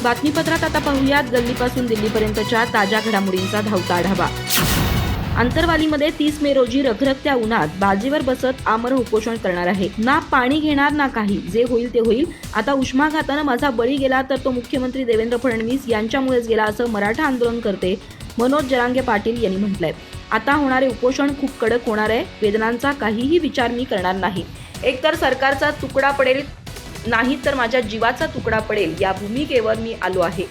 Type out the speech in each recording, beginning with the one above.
बातमीपत्रात आता पाहूयात गल्लीपासून दिल्लीपर्यंतच्या ताज्या घडामोडींचा धावता आढावा। आंतरवालीमध्ये 30 मे रोजी रखरखत्या उन्हात बाजीवर बसत आमरण उपोषण करणार आहे। ना पाणी घेणार ना काही, जे होईल ते होईल। आता उष्माघातानं माझा बळी गेला तर तो मुख्यमंत्री देवेंद्र फडणवीस यांच्यामुळेच गेला, असं मराठा आंदोलनकर्ते मनोज जरांगे पाटील यांनी म्हटलंय। आता होणारे उपोषण खूप कडक होणार आहे। वेदनांचा काहीही विचार मी करणार नाही। एकतर सरकारचा तुकडा पडेल, नाही तर माझ्या जीवाचा तुकडा पडेल, या भूमिकेवर मी आलो आहे।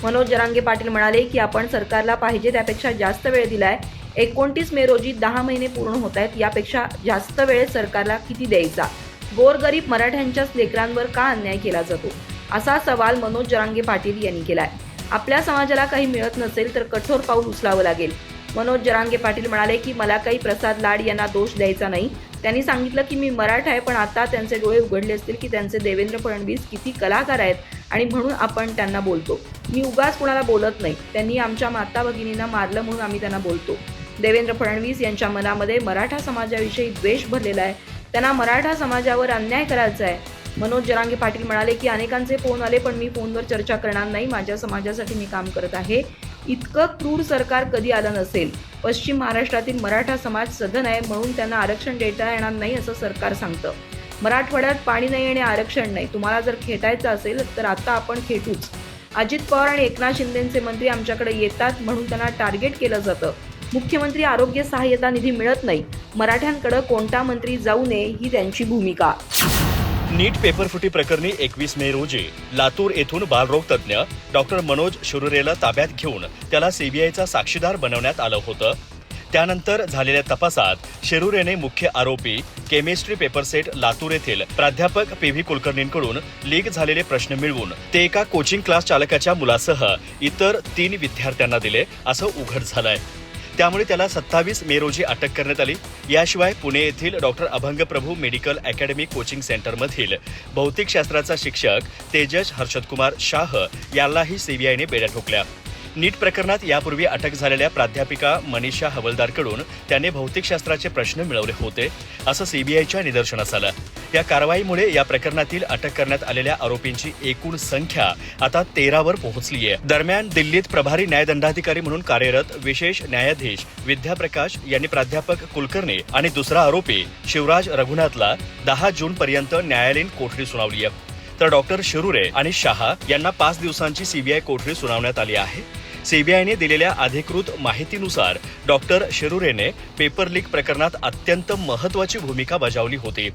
मनोज जरांगे पाटील म्हणाले की आपण सरकारला पाहिजे त्यापेक्षा जास्त वेळ दिलाय। 29 मे रोजी 10 महिने पूर्ण होत आहेत। यापेक्षा जास्त वेळ सरकारला किती द्यायचा? गोरगरीब मराठ्यांच्याच लेकरांवर का अन्याय केला जातो, असा सवाल मनोज जरांगे पाटील यांनी केलाय। आपल्या समाजाला काही मिळत नसेल तर कठोर पाऊल उचलावं लागेल। मनोज जरांगे पाटील म्हणाले की मला काही प्रसाद लाड यांना दोष द्यायचा नाही। त्यांनी सांगितलं की मी मराठा आहे, पण आता त्यांचे डोळे उघडले असतील की त्यांचे देवेंद्र फडणवीस किती कलाकार आहेत आणि म्हणून आपण त्यांना बोलतो। मी उगाच कुणाला बोलत नाही। त्यांनी आमच्या माता भगिनींना मारलं म्हणून आम्ही त्यांना बोलतो। देवेंद्र फडणवीस यांच्या मनामध्ये मराठा समाजाविषयी द्वेष भरलेला आहे। त्यांना मराठा समाजावर अन्याय करायचा आहे। मनोज जरांगे पाटील म्हणाले की अनेकांचे फोन आले, पण मी फोनवर चर्चा करणार नाही। माझ्या समाजासाठी मी काम करत आहे। इतकं क्रूर सरकार कधी आलं नसेल। पश्चिम महाराष्ट्रातील मराठा समाज सधन आहे, म्हणून त्यांना आरक्षण देता येणार नाही असं सरकार सांगतं। मराठवाड्यात पाणी नाही आणि आरक्षण नाही। तुम्हाला जर खेटायचं असेल तर आता आपण खेटूच। अजित पवार आणि एकनाथ शिंदेचे मंत्री आमच्याकडे येतात म्हणून त्यांना टार्गेट केलं जातं। मुख्यमंत्री आरोग्य सहाय्यता निधी मिळत नाही। मराठ्यांकडे कोणता मंत्री जाऊ नये ही त्यांची भूमिका। नीट पेपरफुटी प्रकरणी 21 मे रोजी लातूर येथून बालरोग तज्ज्ञ डॉक्टर मनोज शिरुरेला ताब्यात घेऊन त्याला सीबीआयचा साक्षीदार बनवण्यात आलं होतं। त्यानंतर झालेल्या तपासात शिरुरेने मुख्य आरोपी केमिस्ट्री पेपर सेट लातूर येथील प्राध्यापक पी.व्ही. कुलकर्णींकडून लीक झालेले प्रश्न मिळवून ते एका कोचिंग क्लास चालकाच्या मुलासह इतर 3 विद्यार्थ्यांना दिले, असं उघड झालंय। त्यामुळे त्याला 27 मे रोजी अटक करण्यात आली। याशिवाय पुणे येथील डॉक्टर अभंगप्रभू मेडिकल अकॅडमी कोचिंग सेंटरमधील भौतिकशास्त्राचा शिक्षक तेजस हर्षदकुमार शाह यालाही सीबीआयने बेड्या ठोकल्या। नीट प्रकरणात यापूर्वी अटक झालेल्या प्राध्यापिका मनीषा हवलदारकडून त्याने भौतिकशास्त्राचे प्रश्न मिळवले होते, असं सीबीआयच्या निदर्शनास आलं। या कारवाईमुळे या प्रकरणातील अटक करण्यात आलेल्या आरोपींची एकूण संख्या आता 13 वर पोहोचली आहे। दरम्यान दिल्लीत प्रभारी न्यायदंडाधिकारी म्हणून कार्यरत विशेष न्यायाधीश विद्याप्रकाश यांनी प्राध्यापक कुलकर्णी आणि दुसरा आरोपी शिवराज रघुनाथला 10 जून पर्यंत न्यायालयीन कोठडी सुनावली आहे। तर डॉक्टर शिरुरे आणि शहा यांना 5 दिवसांची सीबीआय कोठडी सुनावण्यात आली आहे। सीबीआयने दिलेल्या अधिकृत माहितीनुसार डॉक्टर शिरुरेने पेपर लीक प्रकरणात अत्यंत महत्त्वाची भूमिका बजावली होती।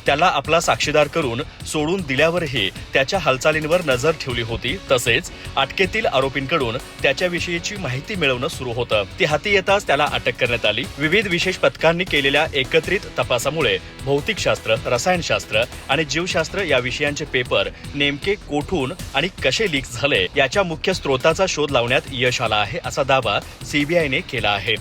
त्याला आपला साक्षीदार करून सोडून दिल्यावरही त्याच्या हालचालींवर नजर ठेवली होती। तसेच अटकेतील आरोपींकडून त्याच्याविषयीची माहिती मिळवणं सुरू होतं। ती हाती येताच त्याला अटक करण्यात आली। विविध विशेष पथकांनी केलेल्या एकत्रित तपासामुळे भौतिकशास्त्र, रसायनशास्त्र आणि जीवशास्त्र या विषयांचे पेपर नेमके कोठून आणि कसे लीक झाले याच्या मुख्य स्रोताचा शोध लावण्यात यश आला आहे, असा दावा सीबीआयने केला आहे।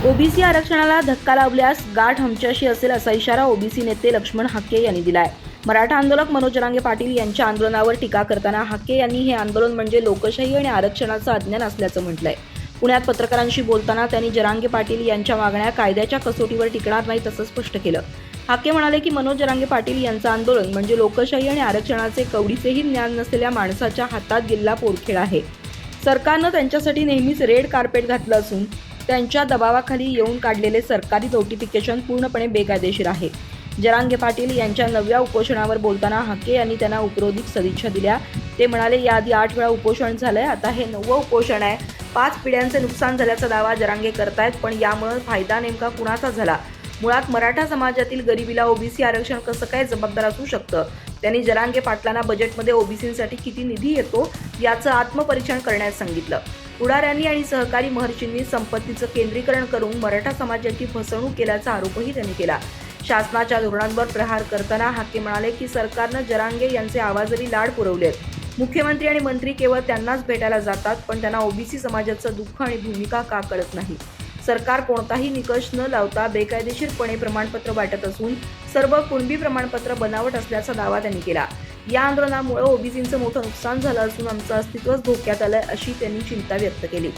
ओबीसी आरक्षणाला धक्का लावल्यास गाठ आमच्याशी असेल, असा इशारा ओबीसी नेते लक्ष्मण हाके यांनी दिलाय। मराठा आंदोलक मनोज जरांगे पाटील यांच्या आंदोलनावर टीका करताना हाके यांनी हे आंदोलन म्हणजे लोकशाही आणि आरक्षणाचं अज्ञान असल्याचं म्हटलंय। पुण्यात पत्रकारांशी बोलताना त्यांनी जरांगे पाटील यांच्या मागण्या कायद्याच्या कसोटीवर टिकणार नाहीत असं स्पष्ट केलं। हाके म्हणाले की मनोज जरांगे पाटील यांचं आंदोलन म्हणजे लोकशाही आणि आरक्षणाचे कवडीचेही ज्ञान नसलेल्या माणसाच्या हातात गेलेला पोरखेळ आहे। सरकारनं त्यांच्यासाठी नेहमीच रेड कार्पेट घातलं असून त्यांच्या दबावाखाली येऊन काढलेले सरकारी नोटिफिकेशन पूर्णपणे बेकायदेशीर आहे। जरांगे पाटील यांच्या 9व्या उपोषणावर बोलताना हाके यांनी त्यांना उपरोधिक सदिच्छा दिल्या। ते म्हणाले याआधी 8 वेळा उपोषण झालंय, आता हे 9वं उपोषण आहे। 5 पिढ्यांचे नुकसान झाल्याचा दावा जरांगे करतायत, पण यामुळे फायदा नेमका कुणाचा झाला? मुळात मराठा समाजातील गरिबीला ओबीसी आरक्षण कसं काय जबाबदार असू शकतं? त्यांनी जरांगे पाटलांना बजेटमध्ये ओबीसींसाठी किती निधी येतो याचं आत्मपरीक्षण करण्यास सांगितलं। पुढाऱ्यांनी आणि सहकारी महर्षींनी संपत्तीचं केंद्रीकरण करून मराठा समाजाची फसवणूक केल्याचा आरोपही त्यांनी केला। शासनाच्या धोरणांवर प्रहार करताना हाके म्हणाले की सरकारनं जरांगे यांचे आवाजही लाड पुरवलेत। मुख्यमंत्री आणि मंत्री केवळ त्यांनाच भेटायला जातात, पण त्यांना ओबीसी समाजाचं दुःख आणि भूमिका का कळत नाही? सरकार कोणताही निकष न लावता बेकायदेशीरपणे प्रमाणपत्र वाटत असून सर्व कुणबी प्रमाणपत्र बनावट असल्याचा दावा त्यांनी केला। या आंदोलनामुळे ओबीसींचं मोठं नुकसान झालं असून आमचं अस्तित्वच धोक्यात आलंय, अशी त्यांनी चिंता व्यक्त केली।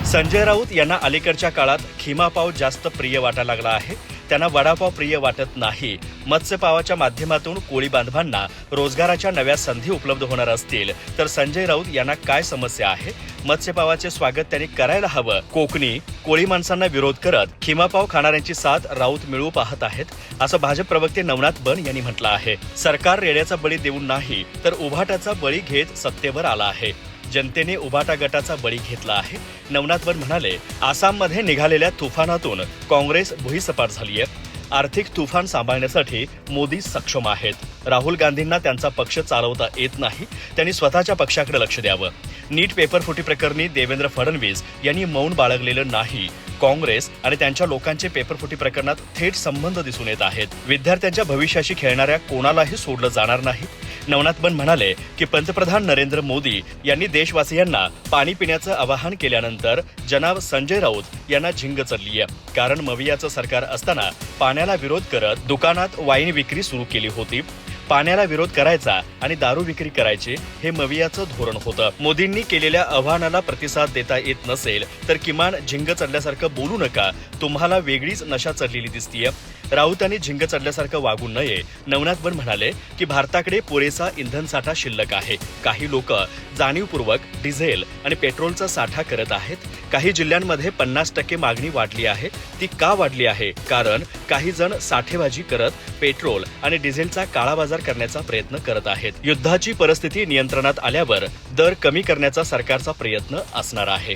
संजय राऊत यांना अलीकडच्या काळात खिमापाव जास्त प्रिय वाटायला लागला आहे। त्यांना वडापाव प्रिय वाटत नाही. मत्स्यपावाच्या माध्यमातून कोळी बांधवांना रोजगाराच्या नव्या संधी उपलब्ध होणार असतील तर संजय राऊत यांना काय समस्या आहे? मत्स्यपावाचे स्वागत त्यांनी करायला हवं. कोकणी कोळी माणसांना विरोध करत खिमापाव खाणाऱ्यांची साथ राऊत मिळवू पाहत आहेत, असं भाजप प्रवक्ते नवनाथ बन यांनी म्हटलं आहे. सरकार रेड्याचा बळी देऊन नाही तर उभाटाचा बळी घेत सत्तेवर आला आहे. जनतेने उभाटा गटाचा बळी घेतला आहे. नवनाथ बन म्हणाले, आसाममध्ये निघालेल्या तुफानातून काँग्रेस भुईसपाट झाली आहे. आर्थिक तुफान सांभाळण्यासाठी मोदी सक्षम आहेत. राहुल गांधींना त्यांचा पक्ष चालवता येत नाही. त्यांनी स्वतःच्या पक्षाकडे लक्ष द्यावं. नीट पेपरफुटी प्रकरणी देवेंद्र फडणवीस यांनी मौन बाळगलेलं नाही. काँग्रेस आणि त्यांच्या लोकांचे पेपरफुटी प्रकरणात थेट संबंध दिसून येत आहेत. विद्यार्थ्यांच्या भविष्याशी खेळणाऱ्या कोणालाही सोडलं जाणार नाही. नवनाथ बन म्हणाले की पंतप्रधान नरेंद्र मोदी यांनी देशवासियांना पाणी पिण्याचं आवाहन केल्यानंतर जनाब संजय राऊत यांना झिंग चढली आहे. कारण मवियाचं सरकार असताना पाण्याला विरोध करत दुकानात वाईन विक्री सुरू केली होती. पाण्याला विरोध करायचा आणि दारू विक्री करायचे हे मवियाचं धोरण होतं. मोदींनी केलेल्या आव्हानाला प्रतिसाद देता येत नसेल तर किमान झिंग चढल्यासारखं बोलू नका. तुम्हाला वेगळीच नशा चढलेली दिसतीये. राऊतांनी झिंग चढल्यासारखं वागू नये. नवनाथ बन म्हणाले की भारताकडे पुरेसा इंधन साठा शिल्लक आहे. काही लोक जाणीवपूर्वक डिझेल आणि पेट्रोलचा साठा करत आहेत. काही जिल्ह्यांमध्ये 50% मागणी वाढली आहे. ती का वाढली आहे? कारण काही जण साठेबाजी करत पेट्रोल आणि डिझेलचा काळाबाजार करण्याचा प्रयत्न करत आहेत. युद्धाची परिस्थिती नियंत्रणात आल्यावर दर कमी करण्याचा सरकारचा प्रयत्न असणार आहे.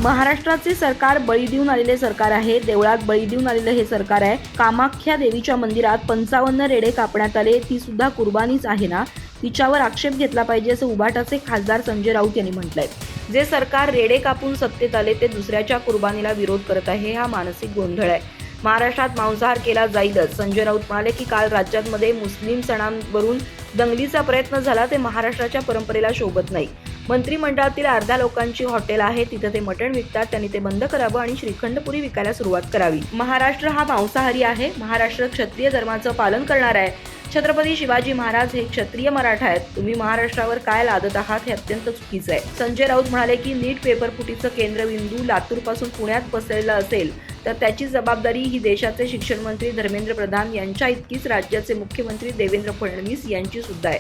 महाराष्ट्राचे सरकार बळी देऊन आलेले सरकार आहे. देवळात बळी देऊन आलेलं हे सरकार आहे. कामाख्या देवीच्या मंदिरात 55 रेडे कापण्यात आले. ती सुद्धा कुर्बानीच आहे ना? तिच्यावर आक्षेप घेतला पाहिजे असं उभाटाचे खासदार संजय राऊत यांनी म्हटलंय. जे सरकार रेडे कापून सत्तेत आले ते दुसऱ्याच्या कुर्बानीला विरोध करत आहे. हा मानसिक गोंधळ आहे. महाराष्ट्रात मांसाहार केला जाईलच. संजय राऊत म्हणाले की काल राज्यामध्ये मुस्लिम सणांवरून दंगलीचा प्रयत्न झाला ते महाराष्ट्राच्या परंपरेला शोभत नाही. मंत्रिमंडळातील अर्ध्या लोकांची हॉटेल आहे, तिथं ते मटण विकतात. त्यांनी ते बंद करावं आणि श्रीखंडपुरी विकायला सुरुवात करावी. महाराष्ट्र हा मांसाहारी आहे. महाराष्ट्र क्षत्रिय धर्माचं पालन करणार आहे. छत्रपती शिवाजी महाराज हे क्षत्रिय मराठा आहेत. तुम्ही महाराष्ट्रावर काय लादत आहात हे अत्यंत चुकीचं आहे. संजय राऊत म्हणाले की नीट पेपरफुटीचं केंद्रबिंदू लातूरपासून पुण्यात पसरलेलं असेल तर त्याची जबाबदारी ही देशाचे शिक्षण मंत्री धर्मेंद्र प्रधान यांच्या इतकीच राज्याचे मुख्यमंत्री देवेंद्र फडणवीस यांची सुद्धा आहे.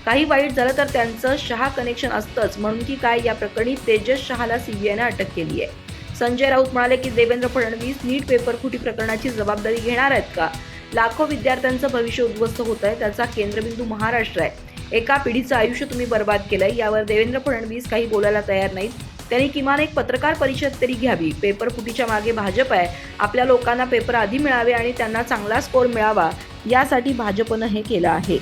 काही वाईट झालं तर त्यांचं शहा कनेक्शन असतंच म्हणून की काय या प्रकरणी तेजस शहाला सीबीआयने अटक केली आहे. संजय राऊत म्हणाले की देवेंद्र फडणवीस नीट पेपरफुटी प्रकरणाची जबाबदारी घेणार आहेत का? लाखो विद्यार्थ्यांचं भविष्य उद्ध्वस्त होत आहे. त्याचा केंद्रबिंदू महाराष्ट्र आहे. एका पिढीचं आयुष्य तुम्ही बर्बाद केलंय. यावर देवेंद्र फडणवीस काही बोलायला तयार नाहीत. त्यांनी किमान एक पत्रकार परिषद तरी घ्यावी. पेपरफुटीच्या मागे भाजप आहे. आपल्या लोकांना पेपर आधी मिळावे आणि त्यांना चांगला स्कोर मिळावा यासाठी भाजपनं हे केलं आहे.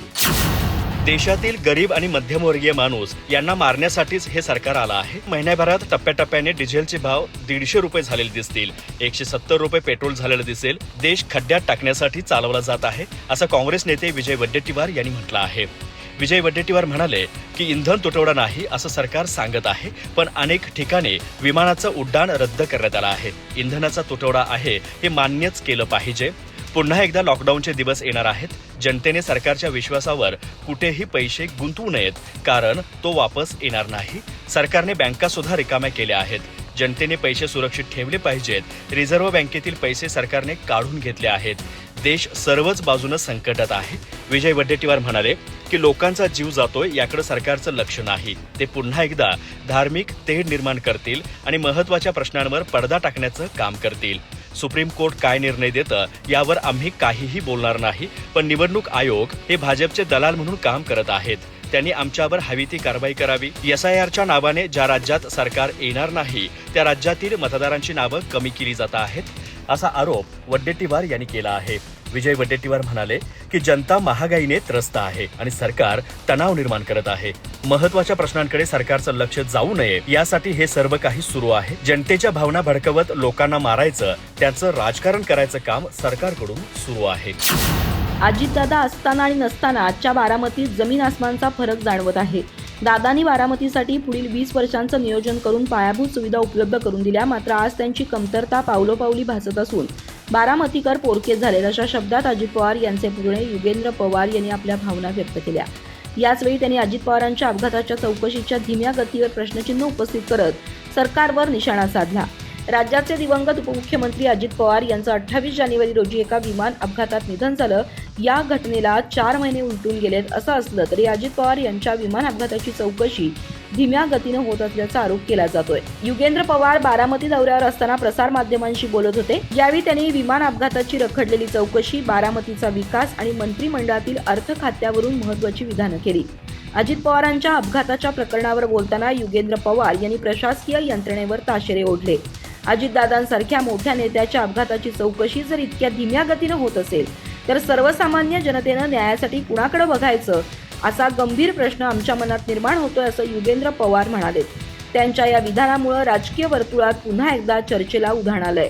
देशातील गरीब आणि मध्यमवर्गीय माणूस यांना मारण्यासाठीच हे सरकार आलं आहे. महिन्याभरात टप्प्याटप्प्याने डिझेलचे भाव 150 रुपये झालेले दिसतील. 170 रुपये पेट्रोल झालेलं दिसेल. देश खड्ड्यात टाकण्यासाठी चालवला जात आहे असं काँग्रेस नेते विजय वडेट्टीवार यांनी म्हटलं आहे. विजय वडेट्टीवार म्हणाले की इंधन तुटवडा नाही असं सरकार सांगत आहे, पण अनेक ठिकाणी विमानाचं उड्डाण रद्द करण्यात आलं आहे. इंधनाचा तुटवडा आहे हे मान्यच केलं पाहिजे. पुन्हा एकदा लॉकडाऊनचे दिवस येणार आहेत. जनतेने सरकारच्या विश्वासावर कुठेही पैसे गुंतवू नयेत, कारण तो वापस येणार नाही. सरकारने बँका सुद्धा रिकाम्या केल्या आहेत. जनतेने पैसे सुरक्षित ठेवले पाहिजेत. रिझर्व्ह बँकेतील पैसे सरकारने काढून घेतले आहेत. देश सर्वच बाजूनं संकटात आहे. विजय वडेट्टीवार म्हणाले की लोकांचा जीव जातोय याकडे सरकारचं लक्ष नाही. ते पुन्हा एकदा धार्मिक तेढ निर्माण करतील आणि महत्त्वाच्या प्रश्नांवर पडदा टाकण्याचं काम करतील. सुप्रीम कोर्ट काय निर्णय देतं यावर आम्ही काहीही बोलणार नाही, पण निवडणूक आयोग हे भाजपचे दलाल म्हणून काम करत आहेत. त्यांनी आमच्यावर हवी ती कारवाई करावी. SIRच्या नावाने ज्या राज्यात सरकार येणार नाही त्या राज्यातील मतदारांची नावं कमी केली जात आहेत असा आरोप वडेट्टीवार यांनी केला आहे. विजय वडेट्टीवार म्हणाले की जनता महागाईने त्रस्त आहे आणि सरकार तणाव निर्माण करत आहे. महत्त्वाच्या प्रश्नांकडे सरकारचं लक्ष जाऊ नये यासाठी हे सर्व काही सुरू आहे. जनतेच्या भावना भडकवत लोकांना मारायचं, त्याचं राजकारण करायचं काम सरकारकडून सुरू आहे. अजितदादा असताना आणि नसताना आजच्या बारामतीत जमीन आसमानचा फरक जाणवत आहे. दादांनी बारामतीसाठी पुढील 20 वर्षांचं नियोजन करून पायाभूत सुविधा उपलब्ध करून दिल्या, मात्र आज त्यांची कमतरता पावलोपावली भासत असून बारामतीकर पोरकेस झाले. अशा शब्दात अजित पवार यांचे पुतणे युगेंद्र पवार यांनी आपल्या भावना व्यक्त केल्या. याचवेळी त्यांनी अजित पवारांच्या अपघाताच्या चौकशीच्या धीम्या गतीवर प्रश्नचिन्ह उपस्थित करत सरकारवर निशाणा साधला. राज्याचे दिवंगत उपमुख्यमंत्री अजित पवार यांचं 28 जानेवारी रोजी एका विमान अपघातात निधन झालं. या घटनेला 4 महिने उलटून गेलेत. असं असलं तरी अजित पवार यांच्या विमान अपघाताची चौकशी धीम्या गतीनं होत असल्याचा आरोप केला जातोय. युगेंद्र पवार बारामती दौऱ्यावर असताना प्रसार माध्यमांशी बोलत होते. यावेळी त्यांनी विमान अपघाताची रखडलेली चौकशी, बारामतीचा विकास आणि मंत्रिमंडळातील अर्थ खात्यावरून महत्त्वाची विधानं केली. अजित पवारांच्या अपघाताच्या प्रकरणावर बोलताना युगेंद्र पवार यांनी प्रशासकीय यंत्रणेवर ताशेरे ओढले. अजितदादांसारख्या मोठ्या नेत्याच्या अपघाताची चौकशी जर इतक्या धीम्या गतीनं होत असेल तर सर्वसामान्य जनतेनं न्यायासाठी कुणाकडे बघायचं असा गंभीर प्रश्न आमच्या मनात निर्माण होतोय, असं युगेंद्र पवार म्हणाले. त्यांच्या या विधानामुळे राजकीय वर्तुळात पुन्हा एकदा चर्चेला उधाण आलंय.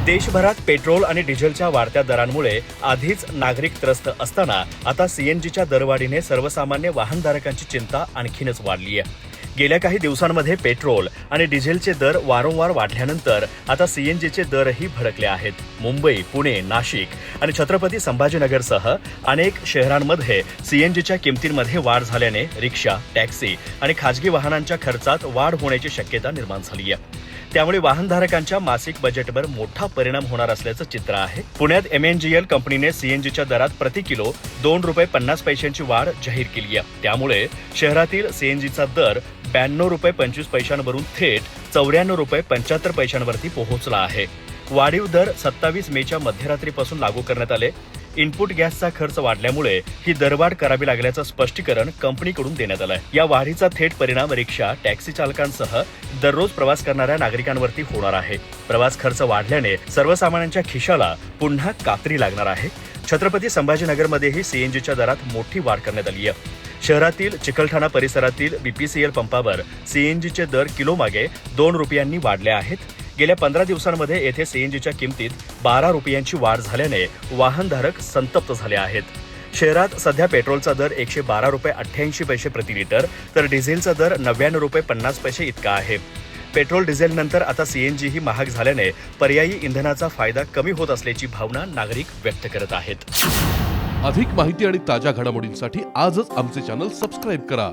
देशभरात पेट्रोल आणि डिझेलच्या वाढत्या दरांमुळे आधीच नागरिक त्रस्त असताना आता सीएनजीच्या दरवाढीने सर्वसामान्य वाहनधारकांची चिंता आणखीनच वाढली आहे. गेल्या काही दिवसांमध्ये पेट्रोल आणि डिझेलचे दर वारंवार वाढल्यानंतर आता सीएनजीचे दरही भडकले आहेत. मुंबई, पुणे, नाशिक आणि छत्रपती संभाजीनगरसह अनेक शहरांमध्ये सीएनजीच्या किमतींमध्ये वाढ झाल्याने रिक्षा, टॅक्सी आणि खाजगी वाहनांच्या खर्चात वाढ होण्याची शक्यता निर्माण झाली आहे. त्यामुळे वाहनधारकांच्या मासिक बजेटवर मोठा परिणाम होणार असल्याचं चित्र आहे. पुण्यात MNGL कंपनीने सीएनजीच्या दरात प्रति किलो ₹2.50 वाढ जाहीर केली आहे. त्यामुळे शहरातील सीएनजीचा दर ₹92.25 वरून थेट ₹94.75 वरती पोहोचला आहे. वाढीव दर 27 मेच्या मध्यरात्रीपासून लागू करण्यात आले. इनपुट गॅसचा खर्च वाढल्यामुळे ही दरवाढ करावी लागल्याचं स्पष्टीकरण कंपनीकडून देण्यात आलंय. या वाढीचा थेट परिणाम रिक्षा, टॅक्सी चालकांसह दररोज प्रवास करणाऱ्या नागरिकांवरती होणार आहे. प्रवास खर्च वाढल्याने सर्वसामान्यांच्या खिशाला पुन्हा कात्री लागणार आहे. छत्रपती संभाजीनगरमध्येही सीएनजीच्या दरात मोठी वाढ करण्यात आली आहे. शहरातील चिकलठाणा परिसरातील BPCL पंपावर सीएनजीचे दर किलोमागे ₹2 वाढले आहेत. गेल्या 15 दिवसांमध्ये येथे सीएनजीच्या किमतीत ₹12 वाढ झाल्याने वाहनधारक संतप्त झाले आहेत. शहरात सध्या पेट्रोलचा दर ₹112.88 प्रति लिटर तर डिझेलचा दर ₹99.50 इतका आहे. पेट्रोल डिझेल नंतर आता सीएनजी ही महाग झाल्याने पर्यायी इंधनाचा फायदा कमी होत असल्याची भावना नागरिक व्यक्त करत आहेत. अधिक माहिती आणि ताज्या घडामोडींसाठी आजच आमचे चॅनल सबस्क्राईब करा.